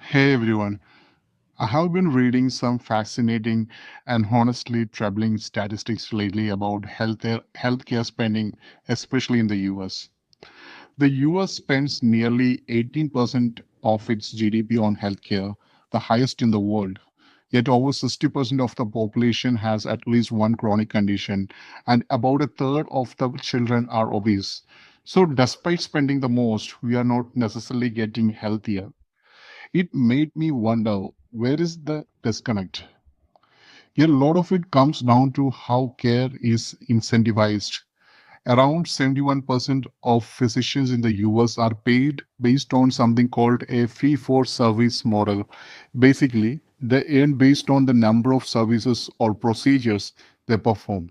Hey everyone, I have been reading some fascinating and honestly troubling statistics lately about healthcare spending, especially in the US. The US spends nearly 18% of its GDP on healthcare, the highest in the world. Yet over 60% of the population has at least one chronic condition, and about a third of the children are obese. So, despite spending the most, we are not necessarily getting healthier. It made me wonder, where is the disconnect? A lot of it comes down to how care is incentivized. Around 71% of physicians in the US are paid based on something called a fee for service model. Basically, they earn based on the number of services or procedures they perform.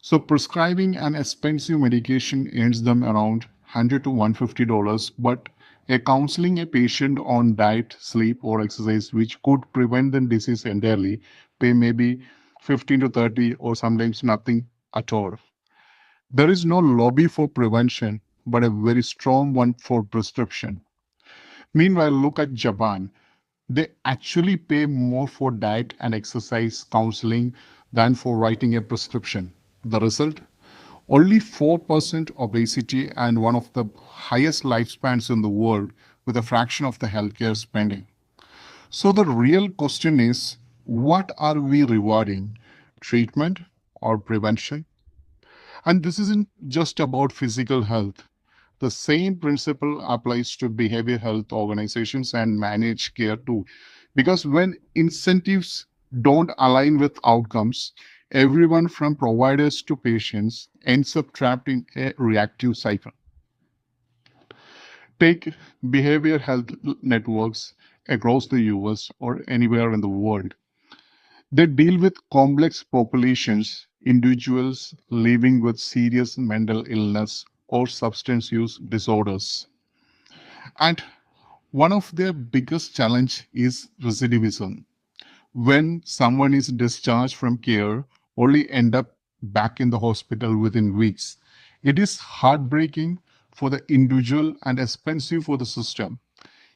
So prescribing an expensive medication earns them around $100 to $150, but counseling a patient on diet, sleep, or exercise, which could prevent the disease entirely, pay maybe 15 to 30 or sometimes nothing at all. There is no lobby for prevention, but a very strong one for prescription. Meanwhile, look at Japan. They actually pay more for diet and exercise counseling than for writing a prescription. The result? Only 4% obesity and one of the highest lifespans in the world with a fraction of the healthcare spending. So the real question is, what are we rewarding? Treatment or prevention? And this isn't just about physical health. The same principle applies to behavioral health organizations and managed care too. Because when incentives don't align with outcomes, everyone from providers to patients ends up trapped in a reactive cycle. Take behavioral health networks across the US or anywhere in the world. They deal with complex populations, individuals living with serious mental illness or substance use disorders. And one of their biggest challenge is recidivism. When someone is discharged from care, only end up back in the hospital within weeks. It is heartbreaking for the individual and expensive for the system.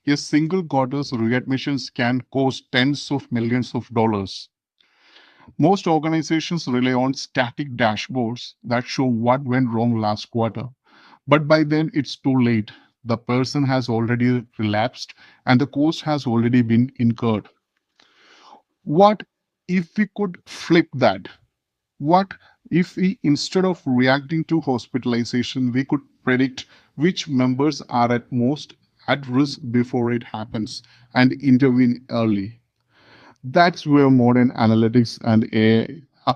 A single quarter's readmissions can cost tens of millions of dollars. Most organizations rely on static dashboards that show what went wrong last quarter. But by then, it's too late. The person has already relapsed and the cost has already been incurred. What if we could flip that? What if we, instead of reacting to hospitalization, we could predict which members are at most at risk before it happens and intervene early? That's where modern analytics and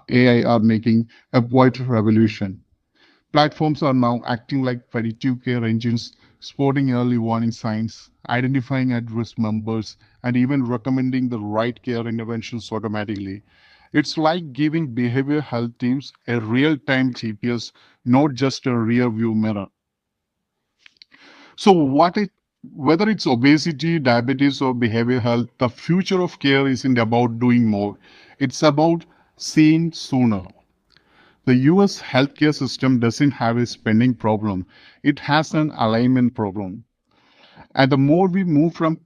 AI are making a quite revolution. Platforms are now acting like predictive care engines, spotting early warning signs, identifying at risk members, and even recommending the right care interventions automatically. It's like giving behavioral health teams a real time GPS, not just a rear view mirror. So, whether it's obesity, diabetes, or behavioral health, the future of care isn't about doing more, it's about seeing sooner. The US healthcare system doesn't have a spending problem, it has an alignment problem. And the more we move from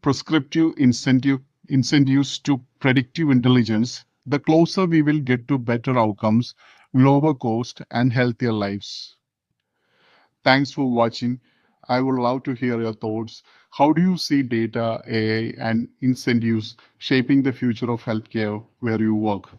incentives to predictive intelligence, the closer we will get to better outcomes, lower cost, and healthier lives. Thanks for watching. I would love to hear your thoughts. How do you see data, AI, and incentives shaping the future of healthcare where you work?